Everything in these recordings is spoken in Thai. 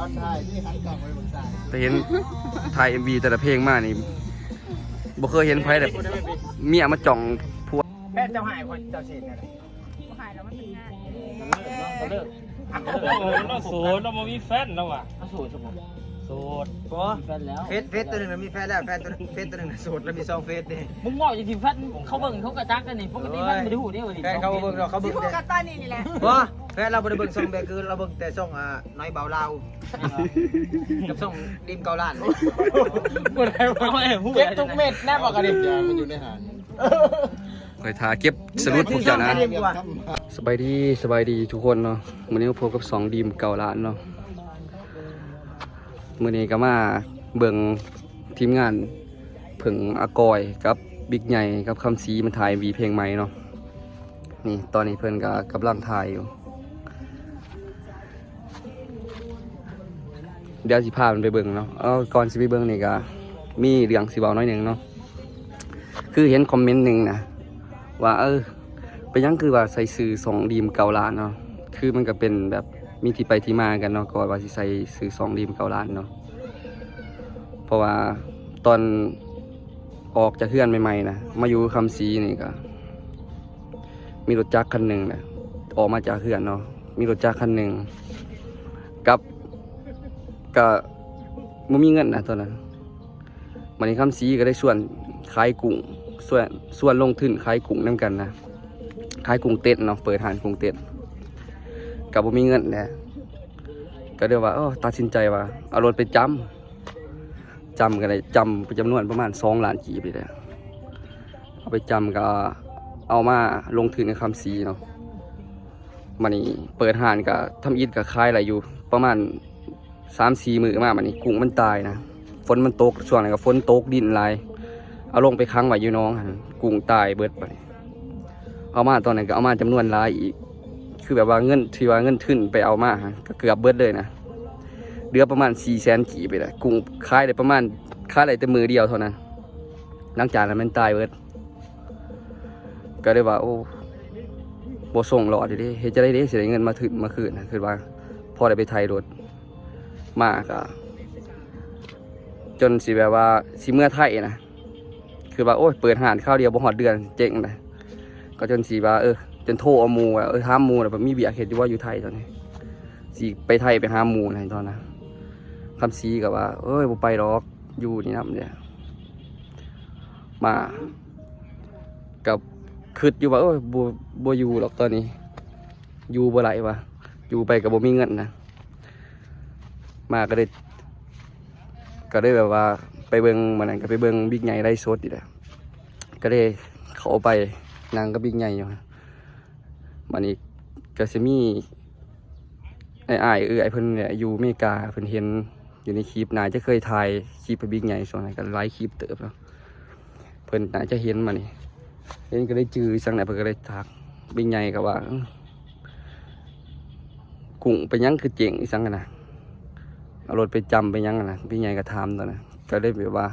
อนถ่ายที่หันกล่องไปบนสายแต่เห็นถ่าย MV แต่ละเพลงมานี่บ่เคยเห็นไผแบบเมียมาจ่องพวก แพทย์เจ้าหายคนเจ้าเสียอะไร หายแล้วมันเป็นงาน เราเลิก เราโสดเราบ่มีแฟนแล้วอ่ะ โสดสมอง โสด บอแฟนแล้วเฟซตัวหนึ่งมีแฟนแล้วเฟซตัวหนึ่งโสดแล้วมี2เฟซดิ มึงบอกอย่างที่แฟนเขาเบิ่งเขากระจักกันนี่ปกติแฟนไม่ได้หูนี่วันนี้ แฟนเขาเบิ่งเขาเบิ่ง พูดกับตอนนี้นี่แหละ บอแฟนเราบ่ได้เบิ่งส่งแบบคือเราเบิ่งแต่ส่งน้อยเบาเรากับส่งดิมเกาล้าน บ่ได้บ่ได้หู เก็บทุกเม็ดแน่บอกกันดิมันอยู่ในหาง คอยทาเก็บสรุปพวกเจ้านะสบายดีทุกคนเนาะมื้อนี้พบกับ2ดีมเก่าล้านเนาะมื้อนี้ก็มาเบิ่งทีมงานผึ่งอากอยกับบิ๊กใหญ่กับคำศรีมันถ่ายวีเพลงใหม่เนาะนี่ตอนนี้เพิ่นก็กำลังถ่ายอยู่เดี๋ยวสิพามันไปเบิ่งเนาะก่อนสิไปเบิ่งนี่ก็มีเรื่องสิเว้าน้อยหนึงเนาะคือเห็นคอมเมนต์หนึงนะว่าเป็นยังคือว่าใส่ซื้อ2ดีมเก่าล้านเนาะคือมันก็เป็นแบบมีที่ไปที่มากันเนาะก่อนว่าสิใส่ซื้อ2ดีมเก่าล้านเนาะเพราะว่าตอนออกจากเฮือนใหม่ๆนะมาอยู่คำศรีนี่ก็มีรถจักรคันหนึ่งนะออกมาจากเฮือนเนาะมีรถจักรคันหนึ่งกับก็บ่มีเงินนะตอนนั้นวันนี้คำศรีก็ได้ส่วนขายกุ้งส่วนลงทุนขายกุ้งนำกันนะขายกุ้งเต้นเนาะเปิดร้านกุ้งเต้นกับบ่มีเงินนะก็เรียกว่าตัดสินใจว่าเอารถไปจำกันเลยจำไปจำนวนประมาณ2 ล้านกีบเลยเอาไปจำก็เอามาลงทุนในคำศรีเนาะมันนี่เปิดร้านก็ทำอิฐก็ขายอะไรอยู่ประมาณ3-4 มื้อมามันนี่กุ้งมันตายนะฝนมันตกช่วงนั้นก็ฝนตกดินหลายเอาลงไปค้างไว้อยู่น้องกุ้งตายเบิดไปเอามาตอนนั้นก็เอามาจำนวนหลายอีกคือแบบว่าเงินที่ว่าเงินทุนไปเอามาก็เกือบเบิดเลยนะเดือประมาณ400,000 กีบไปเลยกุ้งขายได้ประมาณขายได้แต่มือเดียวเท่านั้นหลังจากนั้นมันตายเบิดก็ได้ว่าบ่ส่งหลอดดิเฮ็ดจะได้เสียเงินมาถึงมาคืนนะคือว่าพอได้ไปไทยรถมาก็จนสิแบบว่าสิเมื่อไทยนะคือว่าเปิดห้างข้าวเดียวบ่ฮอดเดือนเจ๊งนะก็จนสิว่าจนโทรเอาหมู่ว่าห้ามหมู่น่ะแบบมีเบียร์เฮ็ดอยู่ว่าอยู่ไทยตอนนี้สิไปไทยไปหาหมู่นะตอนนั้นคำศรีก็ว่าบ่ไปดอกอยู่นี่นำเนี่ยมากับคิดอยู่ว่าบ่อยู่หรอกตอนนี้อยู่บ่ไหลว่ะอยู่ไปก็บ่มีเงินนะมาก็ได้แบบว่าไปเบิ่งมื้อนั้นก็ไปเบิ่งบิ๊กใหญ่ไลฟ์สดอีกแล้วก็ได้เข้าไปนั่งกับบิ๊กใหญ่อยู่วันนี้ก็สิมีอ้ายเพิ่นเนี่ยอยู่อเมริกาเพิ่นเห็นอยู่ในคลิปน่าจะเคยถ่ายคลิปไปบิ๊กใหญ่ช่วงนั้นก็ไลฟ์คลิปเติบแล้วเพิ่นน่าจะเห็นมานี่เห็นก็ได้จื้อจังได๋เพิ่นก็ได้ทักบิ๊กใหญ่ก็ว่ากุ้งไปยังคือเจ๋งอีสังกันนะเอารถไปจำไปยังนะบิ๊กใหญ่ก็ถามตอนนั้นก็ได้แบบว่า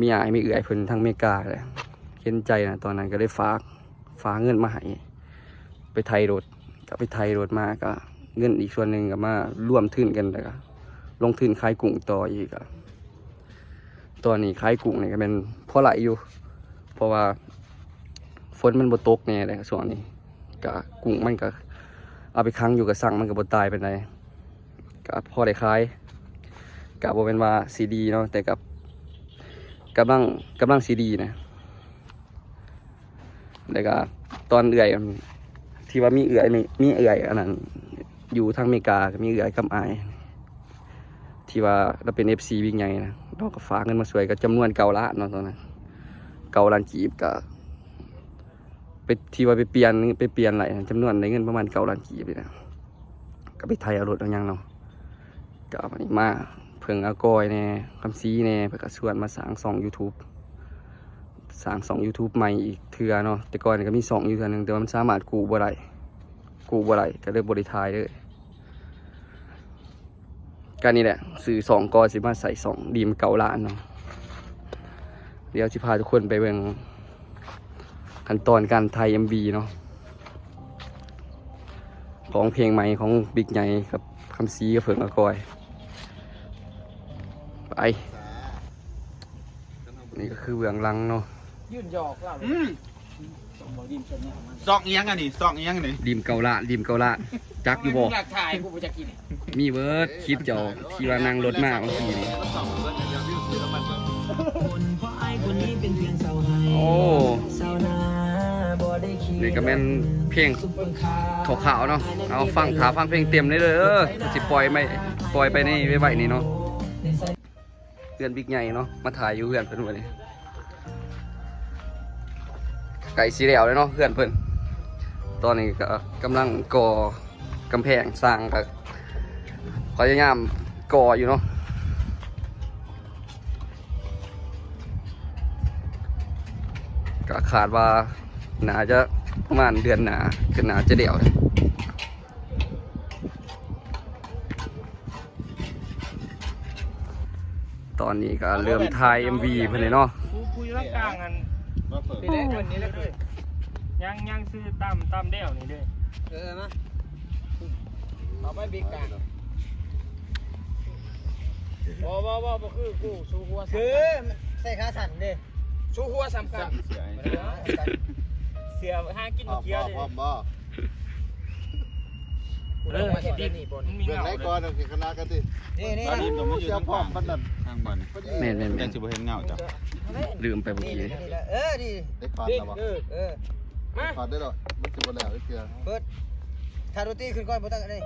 มีอ้ายมีเอื้อยเพิ่นทางอเมริกาแหละเห็นใจนะตอนนั้นก็ได้ฝากเงินมาให้ไปไทยรถก็ไปไทยรถมาก็เงินอีกส่วนหนึ่งก็มาร่วมทุนกันแล้วก็ลงทุนขายกุ้งต่ออีกตอนนี้ขายกุ้งนี่ก็เป็นพอไหลอยู่เพราะว่าฝนมันบ่ตกแน่เลยช่วงนี้ก็กุ้งมันก็เอาไปค้างอยู่กับสั่งมันก็บ่ตายเป็นไรก็พอได้ขายก็บ่เป็นว่าซีดีเนาะแต่กับกำลังซีดีนะแล้วก็ตอนเอื่อยที่ว่ามีเอื่อยอันนั้นอยู่ทางอเมริกาก็มีเอื่อยกับอายที่ว่าเราเป็น FC วิ่งใหญ่นะเราก็ฝากเงินมาสวยก็จำนวน9 ล้านเนาะตอนนั้น9 ล้านกีบก็ไปที่ว่าไปเปลี่ยนอะไรจำนวนในเงินประมาณ9 ล้านกีบเลยนะก็ไปไทยเอารถเอายังเนาะก็เอามานี่มาเพิ่งอากอยแน่คำศรีแน่เพื่อก็ชวนมาสร้าง2 YouTube สร้าง2 YouTube ใหม่อีกเทื่อเนาะแต่ก่อนก็มี2อยู่เทื่อนึงแต่ว่ามันสามารถกู้บ่ได้ก็เลยบ่ได้ถ่ายเด้อการนี้แหละซื้อ2ก็สิมาใส่2ดีม9 ล้านเนาะเดี๋ยวสิพาทุกคนไปเบิ่งขั้นตอนการถ่าย MV เนาะของเพลงใหม่ของบิ๊กใหญ่กับ คำซีกับเพิ่งอากอยไปนี่ก็คือเบื้องหลังเนาะ ยื่นหยอกเรา ซอกเอียงอันนี้ซอกเอียงอันนี้ ดิมเกาละจักอยู่บ่ อยากถ่ายกูจะกิน มีเบิร์ดคลิปเจ้าที่ว่านั่งรถมาบางทีนี่โอ้นี่ก็แม่นเพลงขาวๆเนาะเอาฟังเพลงเต็มเลยเด้อสิปล่อยไปนี่ไว้นี่เนาะเพื่อนบิ๊กใหญ่เนาะมาถ่ายอยู่เพื่อนเพิ่นวันนี้ไก่สีเหลวเลยเนาะเพื่อนเพิ่นตอนนี้ก็กำลังก่อกำแพงสร้างกับพยายามก่ออยู่เนาะก็ขาดว่าน่าจะประมาณเดือนหนาก็น่าจะเดี่ยวเลยตอนนี้ก็เริ่มถ่าย MV เพิ่นเลยเนาะ คุยร่างกลางกัน นี่แหละวันนี้แหละเลย ยังซื้อตามเดี่ยวนี่ด้วย มาเอาไปบิ๊กกัน บ่คือกูสู้หัว คือใส่ขาสั่นดิ สู้หัวสำคัญเสียห้ากินมาเคี้ยวดิ มาเห็นนี่บน มันมี เบื้อง เงา ไหน เล ก่อน ย เอาคณะกันดิ นี่ ตอนนี้ต้องมาอยู่ทางพร้อมปานนั้น แม่น แต่สิบ่เห็นเงาจ้ะ ลืมไปเมื่อกี้ นี่นี่ ได้ขาดแล้วบ่ ขาดได้หรอมันสิบ่แล้วได้เสีย เปิดทารุตี้ขึ้นก่อนบ่ตั้งนี่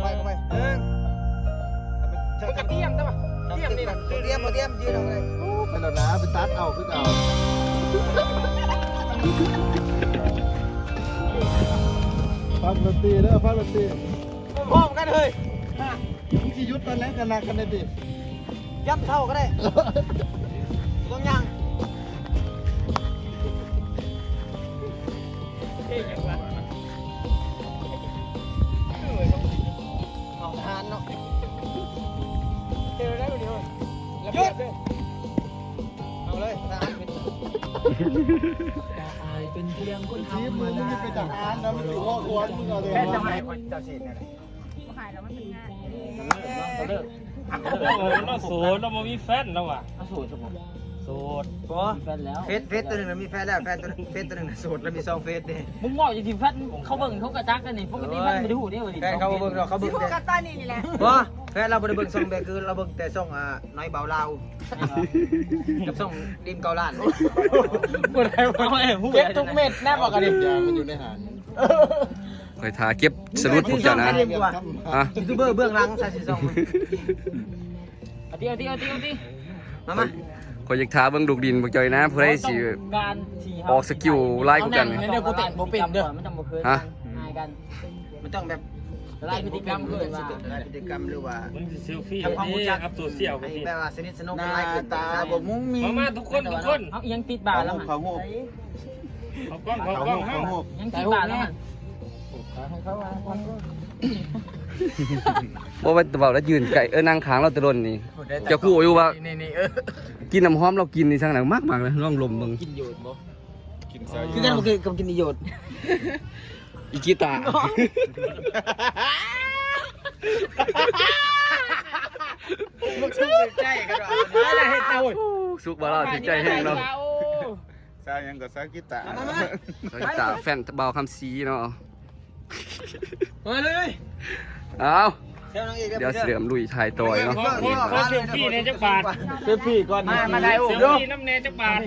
ไปเข้าไปมันกระเทียมใช่ปะเทียมนี่นะ เตรียมยืนเอาเลย ไปแล้วนะไปตัดเอาคือเอาฟังดนตรีเด้อฟังดนตรี พร้อมกันเลย มึงสิยุดตอนแรกกันนะกันได้ดิ ย้ำเท่าก็ได้ต้องยัง เท่ยังวะ เอาทานเนาะ เจอได้วันนี้ หยุดเอาเลยทานเป็น ทีมมึงนี่ไปจากอ่านนะมันสิว่าควรมึงเอาเด้ แค่จะ อ ให้คนเจ้าเสียเนี่ย ขายแล้วมันเป็นง่าย เลิกเราโสดเราไม่มีแฟนแล้วว่ะ โสดสมอง โสด บอ แฟนแล้ว เฟซตัวหนึ่งมีแฟนแล้วแฟนตัวหนึ่งโสดแล้วมี2 เฟซดิ มึงบอกอย่างที่แฟนเขาเบิ่งเขากระจักกันนี่ปกติแฟนไม่ได้หูเนี่ยวันนี้ แฟนเขาเบิ่งเราเขา ที่ เบิ่ง พูด แต่ กันตอนนี้นี่แหละ บอแฟนเราบ่ได้เบิ่ง2 แบบคือเราเบิ่งแต่ช่องน้อยเบาลาวกับช่องดิมเกาล้าน บ่ได้บ่ได้หูเก็บทุกเม็ดแน่บอกกันดิ ยางมันอยู่ในหาง คอยทาเก็บสรุปพวกเจ้านะอ่ะ ยูทูบเบอร์เบื้องหลังใส่สีส้ม เอาตี มา คอยอยากทาเบิ่งลูกดินพวกเจ้านะเพื่อให้สิ การที่ ออกสกิลไล่กูกัน เดี๋ยวกูเตะบ่เป็นเด้อมันจะบ่เคยง่ายกัน มันต้องแบบ ไล่พฤติกรรมเลยว่า พฤติกรรมหรือว่า มึงเซลฟี่อัพโซเชียล ไอ้ กันดิ แบบว่าสนิทสนม หน้า ไล่ขึ้น ตาบ่มุ้งมิ้ง มาทุกคน เอาอีหยังติดบาแล้วมัน เขาหู เอากล้อง เขาหู ยังติดบาแล้วมัน บ่ว่าแต่ว่าแล้วยืนไก่นั่งค้างเราตะลนนี่เจ้าคู่อยู่ว่า นี่ กินน้ำหอมเรากินนี่ทางไหนมากๆเลยลองลมเบิ่ง กินเซล คือกันบ่คือกินนิยม อีกีตา ลูกชื่อใจกันว่าได้เฮ็ดเอา สุกบ่ล่ะถึงใจแห้งเนาะ ซายังก็ซากิตะ กีตาแฟนเบาคำซีเนาะ มาเลย เอา เดี๋ยวนางเอก เดี๋ยวเสริมลุยถ่ายต่อยเนาะ ขอเซลฟี่ในจักบาท เซลฟี่ก่อนมาได้ เซ โอ้ ล ดู ฟี่น้ำแน่จักบาท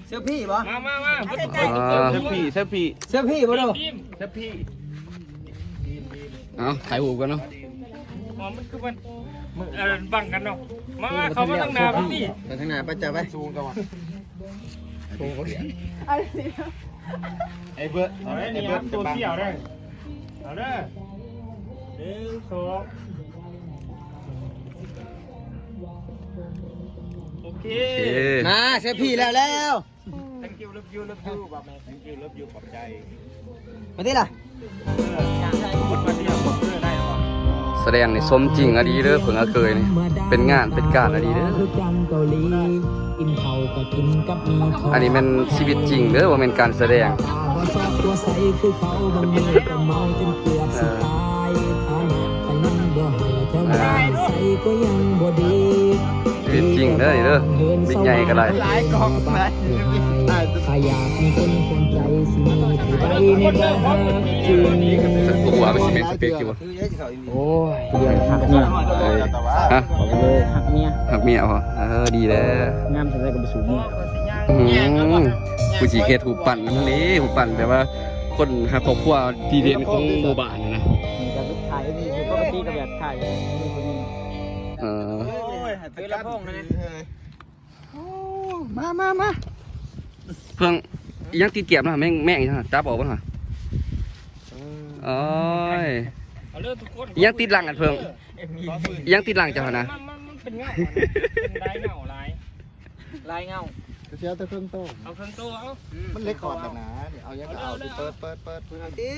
เซลฟี่บ่ มา เซลฟี่เซลฟี่ เซลฟี่บ่ดู เซลฟี่ เอาถ่ายรูปกันเนาะ มันคือมันบังกันเนาะมาเขามาตั้งนานพี่ ไปทางไหนไปจ้าไป ซูงกันวะ อะไรสิ ไอ้เบิร์ด เอาได้ ไอ้ นี่ เบิร์ด ตัวเสี่ยวได้เอาได้1 2โอเค โอเค มาเซลฟี่แล้ว thank you love you love you บอกแม่ thank you love you ขอบใจ มาดิล่ะ คนมาเที่ยวผมได้หรอ แสดงในสมจริงอะดีเด้อเพิ่งอะเคยนี่เป็นงานเป็นการอะดีเด้ออันนี้มันชีวิตจริงเด้อว่าเป็นการแสดง ก็ยังบ่ดี ชีวิตจริงเด้อนี่เด้อบิ๊กใหญ่ก็ได้ หลายกองหลาย ถ้าอยากมีคนคนใจสิมีผู้ใดในบ่หาคืนนี้ ตัวหัวมันสิเป็นสเปกอยู่บ่ คือยังสิเขาอีก โอ้ยเดือนหักเมีย ฮะ บอกเลยหักเมีย หักเมียเหรอดีแล้ว งามสุดเลยกับไปสู่เมีย ผู้จีเฮ็ดหูปั่นนั่นนี่หูปั่นแบบว่าคนหาครอบครัวดีเด่นของหมู่บ้านนะ มีการถ่ายมีปกติกับแบบถ่ายมีคนนี้ เออ โอ้ยถือลำโพงนะเนี่ย มาเพิ่งยังติดเกียบนะแม่งอีกนะจับออกบ่ฮะโอ้ย เอาเลิกทุกคน ยังติดหลังกันเพิ่งยังติดหลังเจ้านะ มันเป็นเงาเป็นลายเงาลาย ลายเงา เสียแต่เครื่องโต้ เอาเครื่องตัวเอา มันเล็กขอดหนาเนี่ยเอายังก็เอาเปิด เอาตี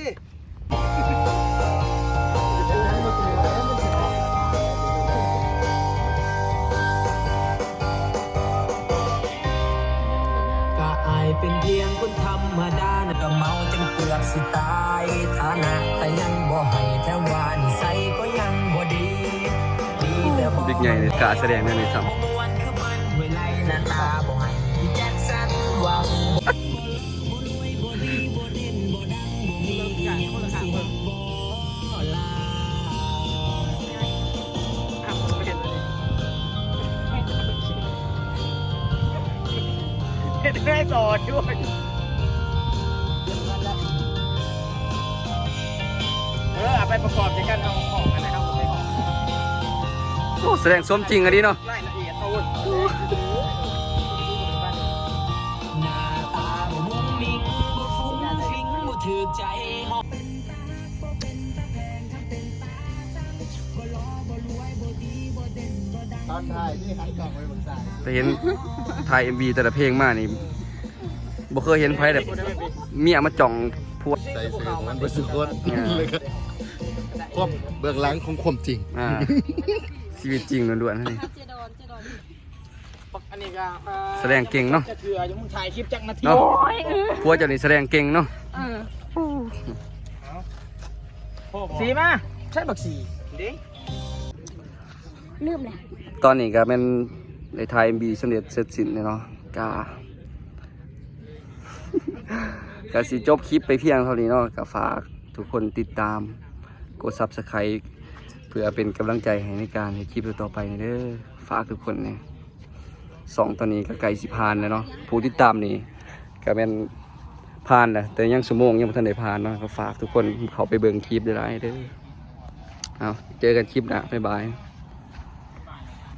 ก็อายเป็นเพียงคนธรรมดานะก็เมาจนเกือบสิตายฐานะแต่ยังบ่ให้แถมว่านิสัยก็ยังบ่ดีดีแต่บ่ บิ๊กใหญ่ในกาแสดงนั่นนี่ซ้ ม่วนคือมันห้วยไหลหน้าตาบ่ให้แจ็คสันหวัง ได้ต่อด้วยเอาไปประกอบในการเอาของกันนะครับไปของ ำโอ้แสดงสมจริงอันนี้เนาะ รายละเอียดเอา หน้าตาบ่มุ้งมิ้งบ่ฟุ้งฟิ้งบ่ถือใจฮอ ตอนถ่ายนี่หันกล่องไปบนสาย แต่เห็นถ่าย MV แต่ละเพลงมานี่บ่เคยเห็นไผแบบเมียมาจ่องพวก ใส่เสื้อมันเป็นสุดคนเลยก็ความเบื้องหลังของความจริง ชีวิตจริงล้วนๆนั่นนี่ อันนี้ก็ แสดงเก่งเนาะ จะถืออยู่มึงถ่ายคลิปจักนาที เนาะผัวเจ้านี่แสดงเก่งเนาะ สีมาใช่บักสีดิ ลืมเลย ตอนนี้ก็เป็นในถ่าย MV สำเร็จเสร็จสิ้นแล้วเนาะกา ก็สิจบคลิปไปเพียงเท่านี้เนาะก็ฝากทุกคนติดตามกด Subscribe เพื่อเป็นกำลังใจให้ในการให้คลิปต่อไปเด้อฝากทุกคนเนี่ย2ตอนนี้ก็ไกลสิผ่านแล้วเนาะผู้ติดตามนี่ก็เป็นผ่านแหละแต่ยังชั่วโมงยังบ่ทันได้ผ่านเนาะก็ฝากทุกคนเข้าไปเบิ่งคลิปได้หลายเด้อเอาเจอกันคลิปหน้าบ๊ายบาย